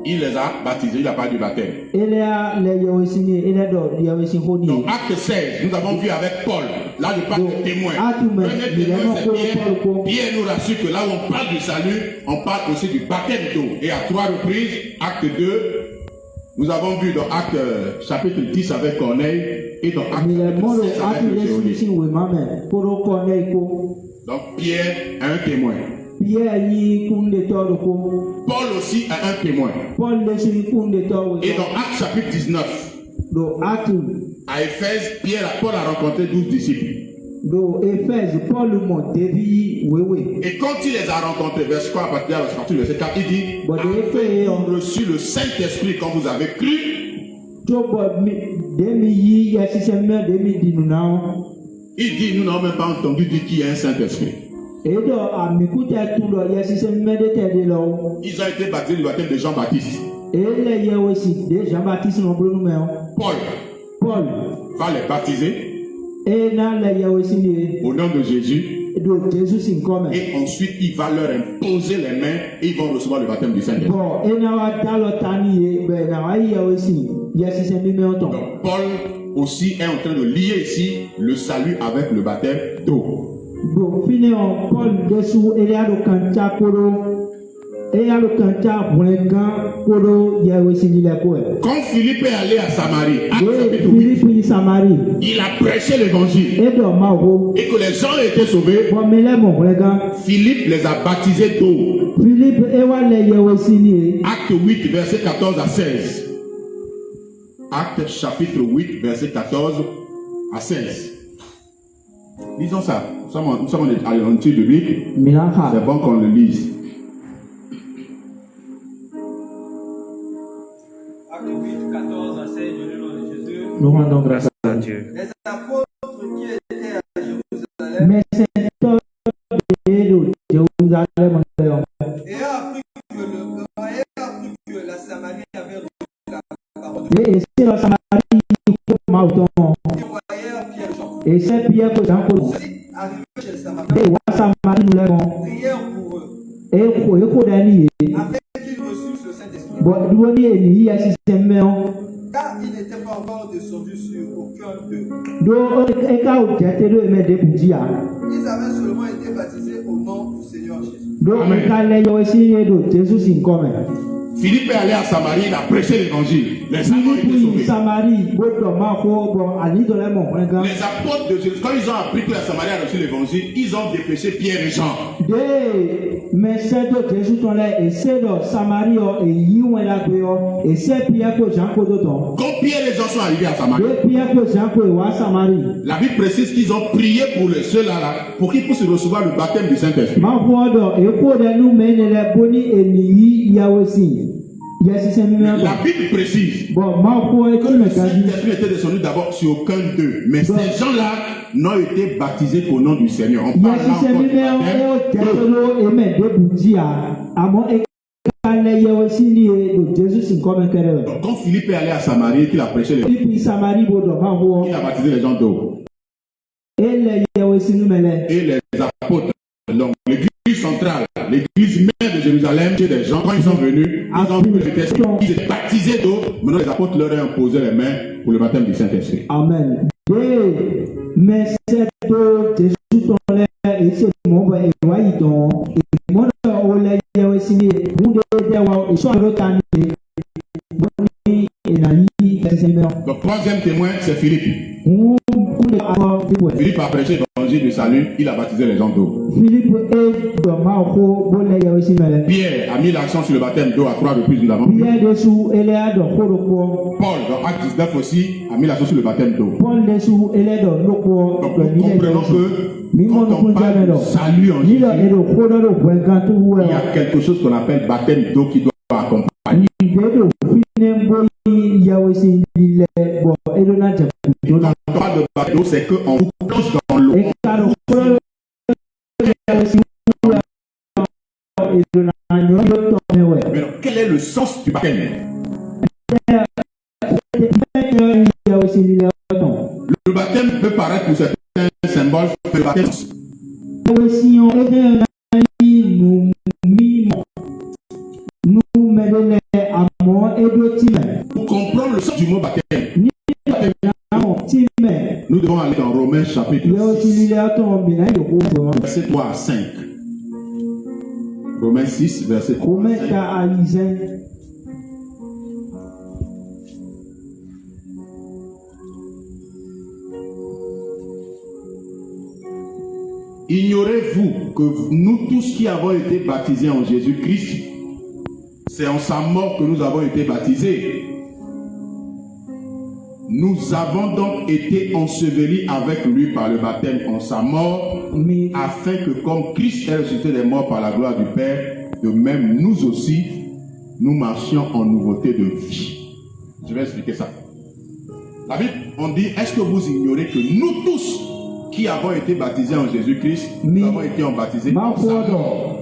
il les a baptisés, il n'a pas du baptême. Donc, acte 16, nous avons vu avec Paul, là je parle de témoin. Premier témoin, c'est Pierre. Pierre nous rassure que là où on parle du salut, on parle aussi du baptême d'eau. Et à 3 reprises, acte 2, nous avons vu dans acte chapitre 10 avec Corneille et dans acte 16 avec le géolier. Donc Pierre a un témoin. Paul aussi a un témoin. Et dans acte chapitre 19, à Éphèse, Paul a rencontré 12 disciples. Et quand il les a rencontrés, verset 4, à partir du verset 4, il dit, avez-vous reçu le Saint-Esprit quand vous avez cru? Il dit, nous n'avons même pas entendu dire qu'il y a un Saint-Esprit. Ils ont été baptisés du baptême de Jean-Baptiste. Paul va les baptiser au nom de Jésus. Et ensuite, il va leur imposer les mains et ils vont recevoir le baptême du Saint-Esprit. Donc, Paul aussi est en train de lier ici le salut avec le baptême d'eau. Quand Philippe est allé à Samarie, il a prêché l'évangile et que les gens étaient sauvés. Philippe les a baptisés d'eau. Acte 8, verset 14 à 16. Acte chapitre 8, verset 14 à 16. Lisons ça. Nous sommes à l'étude biblique. C'est bon qu'on le lise. Acte 8, 14 à 16, je le nom de Jésus. Nous rendons grâce à Dieu. Les apôtres qui étaient à et Jérusalem appris que la Samarie avait reçu la parole de Dieu. Et c'est Pierre que Jean arrivé chez les Samaritains, prièrent pour eux, afin qu'ils reçussent le Saint-Esprit. Car il n'était pas encore descendu sur aucun d'eux. Ils avaient seulement été baptisés au nom du Seigneur Jésus. Philippe est allé à Samarie, il a prêché l'évangile. Les gens ont été sauvés. Les apôtres de Jésus, quand ils ont appris que la Samarie a reçu l'évangile, ils ont dépêché Pierre et Jean. Quand Pierre et Jean sont arrivés à Samarie, la Bible précise qu'ils ont prié pour ceux-là pour qu'ils puissent recevoir le baptême du Saint-Esprit. La Bible précise que le Saint-Esprit était descendu d'abord sur aucun d'eux. Mais ces gens-là n'ont été baptisés qu'au nom du Seigneur. On parle là encore du baptême. kale yewe sini do Jésus sin comme kere. Donc, quand Philippe est allé à Samarie et qu'il a prêché les Philippe Samarie bodo ma ho. il a baptisé les gens d'eau. Et les yewe sinu mele. Et les apôtres, donc l'église centrale, l'église mère de Jérusalem, chez des gens, quand ils sont venus, ils ont vu que ils étaient baptisés d'eau. Maintenant, les apôtres leur ont imposé les mains pour le baptême du Saint-Esprit. Amen. Mais cette eau, Jésus ton l'air, et c'est mon boy, et voyez donc, et mon olé, et aussi, vous devez avoir, et soit retenu, et la vie, Donc, troisième témoin, c'est Philippe. Philippe a prêché l'évangile du salut, il a baptisé les gens d'eau. Pierre a mis l'accent sur le baptême d'eau à 3 reprises, nous l'avons vu. Paul, dans Acte 19 aussi, a mis l'accent sur le baptême d'eau. Donc, nous comprenons que quand on parle de salut en Jésus, il y a quelque chose qu'on appelle baptême d'eau qui doit accompagner. Quand on parle de baptême d'eau, c'est qu'on vous plonge dans l'eau. Mais alors, quel est le sens du baptême? Le baptême peut paraître pour certains symboles, mais le baptême. Pour comprendre le sens du mot baptême, nous devons aller dans Romains chapitre 6, verset 3 à 5. Romains 6, verset 3 à 5. Ignorez-vous que nous tous qui avons été baptisés en Jésus-Christ, c'est en sa mort que nous avons été baptisés. Nous avons donc été ensevelis avec lui par le baptême en sa mort, afin que comme Christ est ressuscité des morts par la gloire du Père, de même nous aussi, nous marchions en nouveauté de vie. Je vais expliquer ça. La Bible, on dit, est-ce que vous ignorez que nous tous qui avons été baptisés en Jésus-Christ, nous avons été baptisés en sa mort.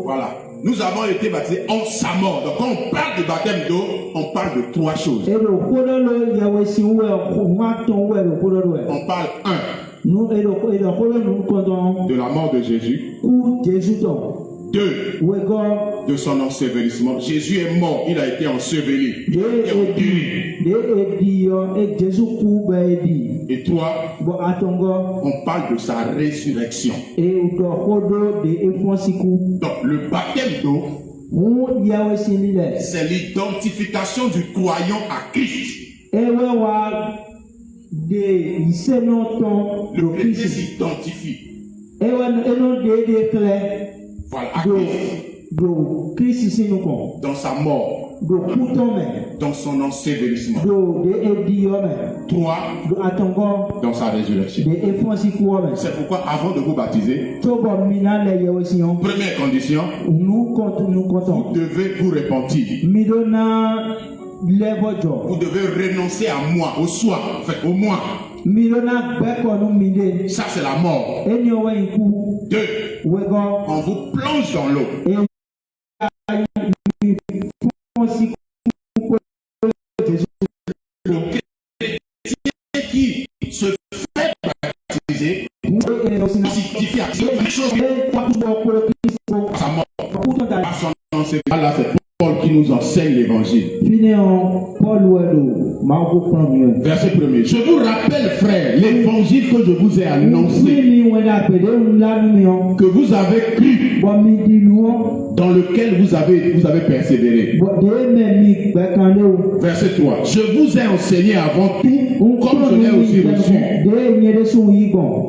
Voilà. Nous avons été baptisés en sa mort. Donc quand on parle de baptême d'eau, on parle de trois choses. On parle de la mort de Jésus. 2. De son ensevelissement. Jésus est mort, il a été enseveli. Et 3. On parle de sa résurrection. Donc le baptême d'eau, c'est l'identification du croyant à Christ. Le chrétien s'identifie. Voilà, à Christ. Dans sa mort, dans son ensevelissement. 3. Dans sa résurrection. C'est pourquoi avant de vous baptiser, première condition, vous devez vous repentir. Vous devez renoncer à moi, au soi, en fait, au moi. Ça c'est la mort. 2. On vous plonge dans l'eau. Le chrétien qui se fait baptiser justifie à sa mort. Là, c'est Paul qui nous enseigne l'évangile. Verset 1er. Je vous rappelle, frères, l'évangile que je vous ai annoncé, que vous avez cru, dans lequel vous avez persévéré. Verset 3. Je vous ai enseigné avant tout, comme je l'ai aussi reçu,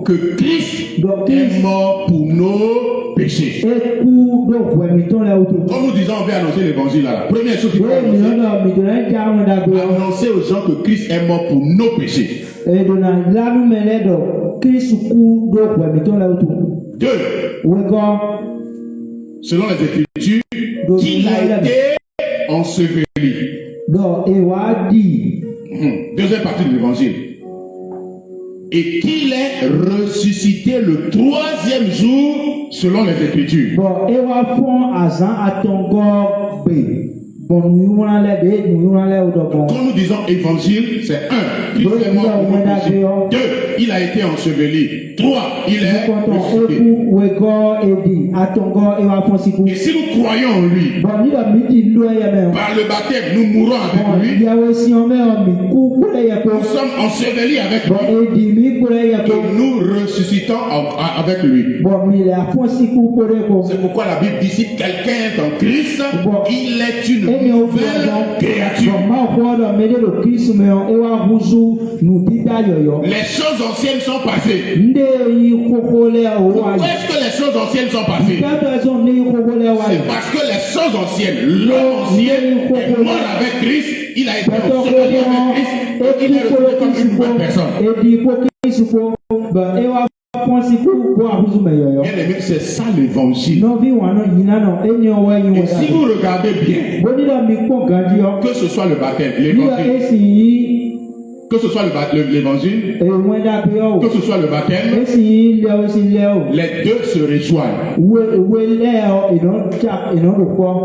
que Christ est mort pour nos péchés. Comme nous disons, on veut annoncer l'évangile là. La première chose qu'il faut annoncer aux gens que Christ est mort pour nos péchés. 2. Selon les Écritures, qu'il a été enseveli. Deuxième partie de l'évangile. et qu'il est ressuscité le 3e jour selon les Écritures. Bon, et wa fond azan atongo be. Bon, nous on l'a dit, nous on l'a dit. Quand nous disons évangile, c'est 1, Christ est mort pour nos péchés. 2, il a été enseveli. 3, il est ressuscité. Et si nous croyons en lui, par le baptême, nous mourons avec lui. Nous sommes ensevelis avec lui. Et nous ressuscitons avec lui. C'est pourquoi la Bible dit si quelqu'un est en Christ, il est une nouvelle créature. Les choses anciennes sont passées. Pourquoi est-ce que les choses anciennes sont passées? C'est parce que les choses anciennes, l'homme ancien est mort avec Christ, il a été enseveli avec Christ, et il est revenu comme une nouvelle personne. Bien aimé, c'est ça l'évangile. Et si vous regardez bien, que ce soit le baptême, l'évangile, que ce soit l'évangile, que ce soit le baptême, les deux se rejoignent.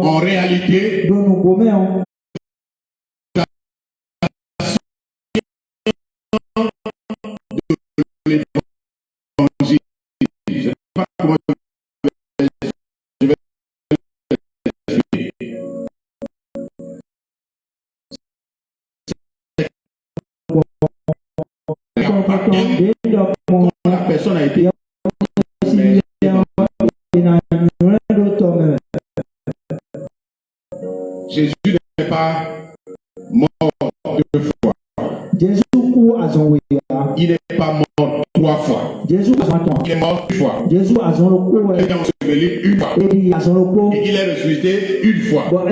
En réalité, l'évangile, je ne sais pas comment je vais l'expliquer. Quand la personne a été Jésus n'est pas mort 2 fois. Il n'est pas mort 3 fois. Il est mort 1 fois. Il est enseveli 1 fois. Et il est ressuscité 1 fois. Quand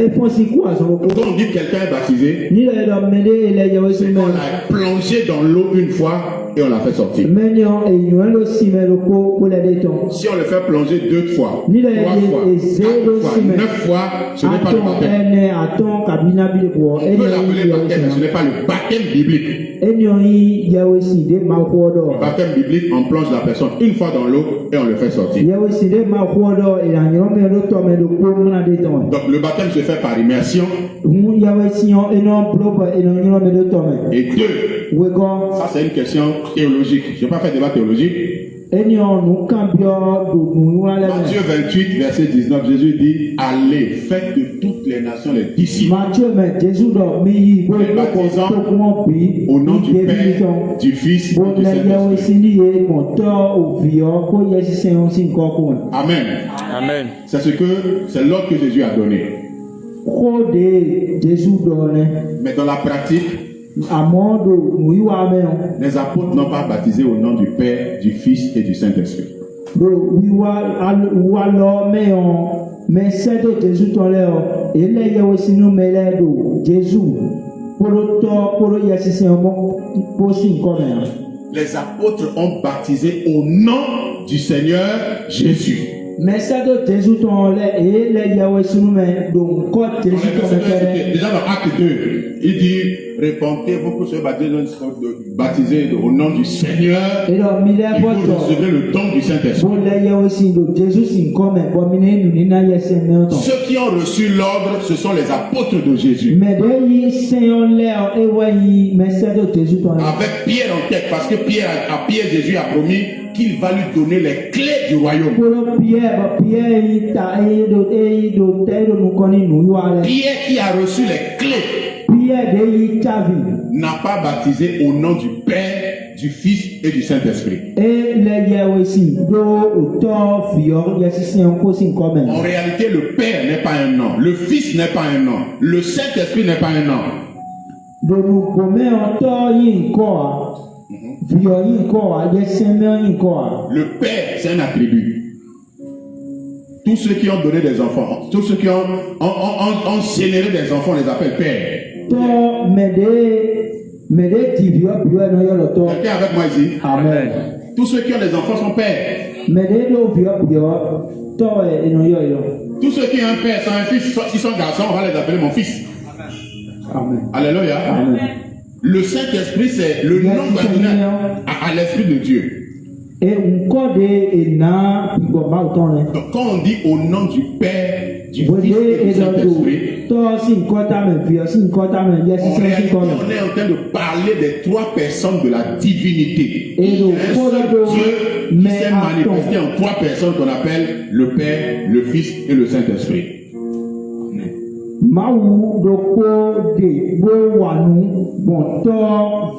on dit que quelqu'un est baptisé, c'est qu'on l'a plongé dans l'eau 1 fois et on l'a fait sortir. Si on le fait plonger 2 fois, 3 fois, 4 fois, 9 fois, ce n'est pas le baptême. On peut l'appeler baptême, mais ce n'est pas le baptême biblique. Le baptême biblique, on plonge la personne 1 fois dans l'eau et on le fait sortir. Donc le baptême se fait par immersion. Et 2, ça c'est une question théologique. Je ne vais pas faire débat théologique. Matthieu 28, verset 19, Jésus dit: allez, faites de toutes les nations les disciples, les baptisant au nom du Père, du Fils et du Saint-Esprit. Amen. Amen. C'est l'ordre que Jésus a donné. Mais dans la pratique, les apôtres n'ont pas baptisé au nom du Père, du Fils et du Saint-Esprit. Les apôtres ont baptisé au nom du Seigneur Jésus. Déjà dans Acte 2, il dit: répentez-vous pour se baptiser au nom du Seigneur et vous recevrez le don du Saint-Esprit. Ceux qui ont reçu l'ordre, ce sont les apôtres de Jésus. Avec Pierre en tête, parce que Pierre, Jésus a promis qu'il va lui donner les clés du royaume. Pierre qui a reçu les clés n'a pas baptisé au nom du Père, du Fils et du Saint-Esprit. En réalité, le Père n'est pas un nom, le Fils n'est pas un nom, le Saint-Esprit n'est pas un nom. Le Père, c'est un attribut. Tous ceux qui ont donné des enfants, tous ceux qui ont généré des enfants, on les appelle Père. Quelqu'un avec moi ici? Amen. Tous ceux qui ont des enfants sont pères. Tous ceux qui ont un père sont un fils. S'ils sont garçons, on va les appeler mon fils. Amen. Alléluia. Amen. Le Saint-Esprit, c'est le nom qu'on a donné à l'Esprit de Dieu. Et encore des na pigoma autant. Donc quand on dit au nom du Père, du Vous Fils et du êtes dans Saint-Esprit, toi si kota me vie, si kota me yes, en si réalité, kota. on est en train de parler des trois personnes de la divinité. Et Il y a un seul Dieu qui mais s'est manifesté en trois personnes qu'on appelle le Père, le Fils et le Saint-Esprit. Mawu doko de bo wanu bon to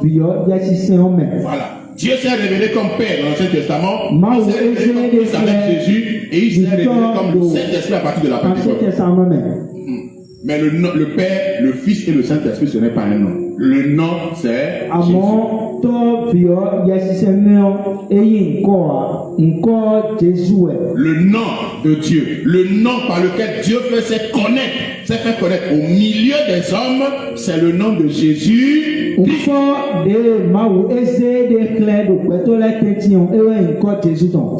vio yes, si on me. Voilà. Dieu s'est révélé comme Père dans l'Ancien Testament, Mawu il s'est révélé comme Fils avec Jésus et il s'est révélé comme le Saint-Esprit à partir de la Pentecôte. Mais le Père, le Fils et le Saint-Esprit, ce n'est pas un nom. Le nom, c'est Jésus. Le nom de Dieu, le nom par lequel Dieu s'est fait connaître au milieu des hommes, c'est le nom de Jésus.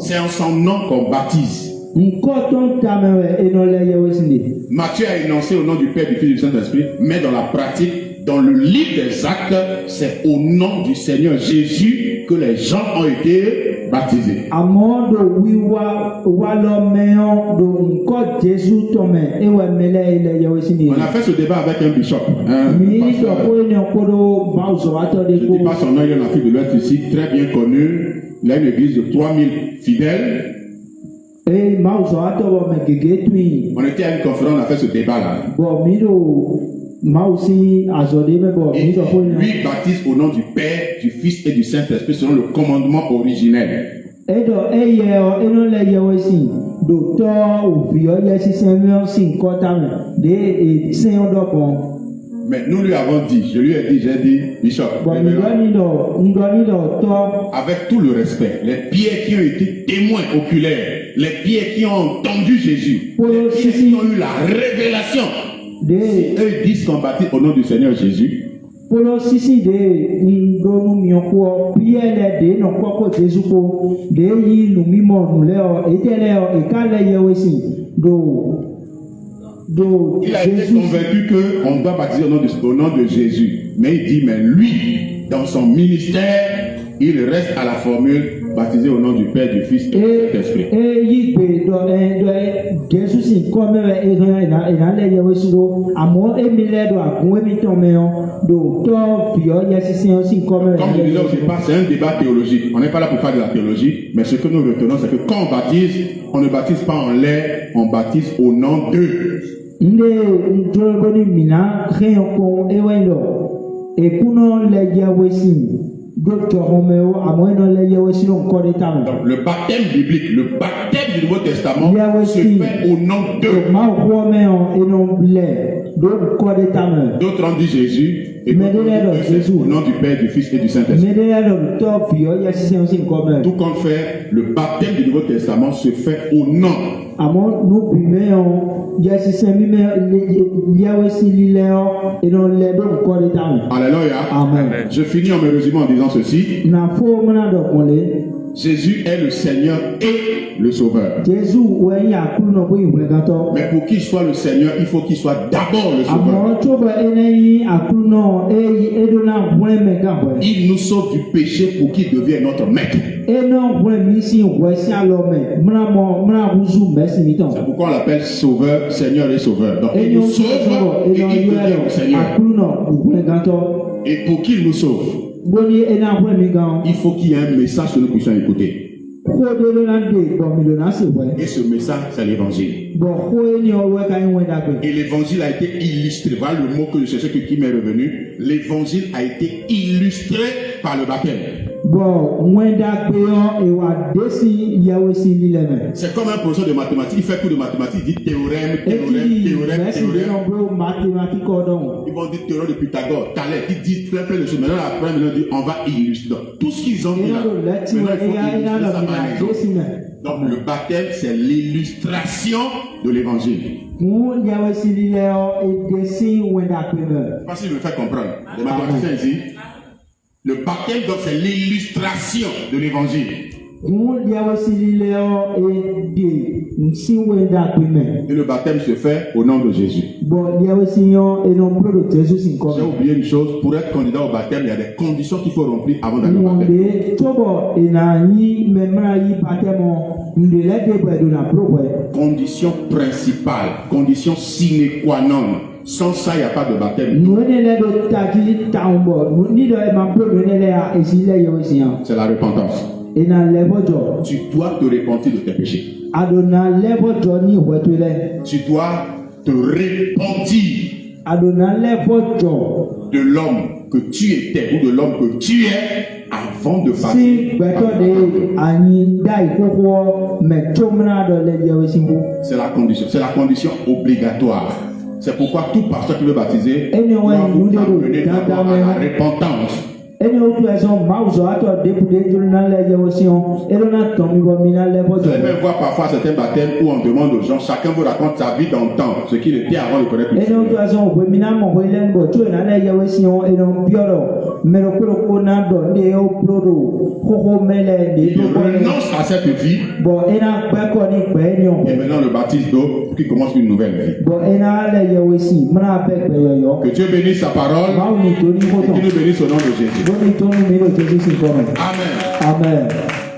C'est en son nom qu'on baptise. Matthieu a énoncé au nom du Père, du Fils et du Saint-Esprit, mais dans la pratique, dans le livre des actes, c'est au nom du Seigneur Jésus que les gens ont été baptisés. On a fait ce débat avec un bishop. Je ne dis pas son nom, il est en Afrique de l'Ouest ici, très bien connu. Il a une église de 3000 fidèles. On était à une conférence, on a fait ce débat-là. Et lui baptise au nom du Père, du Fils et du Saint-Esprit selon le commandement originel. Mais nous lui avons dit, j'ai dit, Bishop, avec tout le respect, les pierres qui ont été témoins oculaires, les pierres qui ont entendu Jésus, les pierres qui ont eu la révélation, si eux disent qu'on baptise au nom du Seigneur Jésus, il a été convaincu qu'on doit baptiser au nom de Jésus. Mais il dit, mais lui, dans son ministère, il reste à la formule baptisé au nom du Père, du Fils et du Saint-Esprit. Comme je disais au départ, c'est un débat théologique. On n'est pas là pour faire de la théologie, mais ce que nous retenons, c'est que quand on baptise, on ne baptise pas en l'air, on baptise au nom d'eux. Donc, le baptême biblique, le baptême du Nouveau Testament se fait au nom d'eux. D'autres ont dit Jésus et d'autres au nom du Père, du Fils et du Saint-Esprit. Tout compte faire, le baptême du Nouveau Testament se fait au nom. Alléluia. Amen. Je finis en me résumant en disant ceci. Jésus est le Seigneur et le Sauveur. Mais pour qu'il soit le Seigneur, il faut qu'il soit d'abord le Sauveur. Il nous sauve du péché pour qu'il devienne notre maître. C'est pourquoi on l'appelle Sauveur, Seigneur et Sauveur. Donc il nous sauve et il devient le Seigneur. Et pour qu'il nous sauve, il faut qu'il y ait un message que nous puissions écouter. Et ce message, c'est l'évangile. Et l'évangile a été illustré. Voilà le mot que je cherchais qui m'est revenu. L'évangile a été illustré par le baptême. C'est comme un professeur de mathématiques. Il fait cours de mathématiques. Il dit théorème. Ils vont dire théorème de Pythagore, Thalès. Ils disent plein de choses. Maintenant, après, ils disent on va illustrer. Donc, tout ce qu'ils ont dit là, maintenant, il faut illustrer ça par les autres. Donc, le baptême, c'est l'illustration de l'évangile. Pas si je me fais comprendre. Les mathématiciens ici. Le baptême, donc, c'est l'illustration de l'évangile. Et le baptême se fait au nom de Jésus. J'ai oublié une chose, pour être candidat au baptême, il y a des conditions qu'il faut remplir avant d'aller au baptême. Condition principale, condition sine qua non. Sans ça, il n'y a pas de baptême. C'est la repentance. Tu dois te repentir de tes péchés. Tu dois te repentir de l'homme que tu étais ou de l'homme que tu es avant de passer. C'est la condition obligatoire. C'est pourquoi tout pasteur qui veut baptiser doit vous amener d'abord à la repentance. Vous n'allez même voir parfois certains baptêmes où on demande aux gens, chacun vous raconte sa vie dans le temps, ce qu'il était avant de connaître le Seigneur. Il renonce à cette vie et maintenant le baptise d'eau pour qu'il commence une nouvelle vie. Que Dieu bénisse sa parole et qu'il nous bénisse au nom de Jésus. Amen. Amen.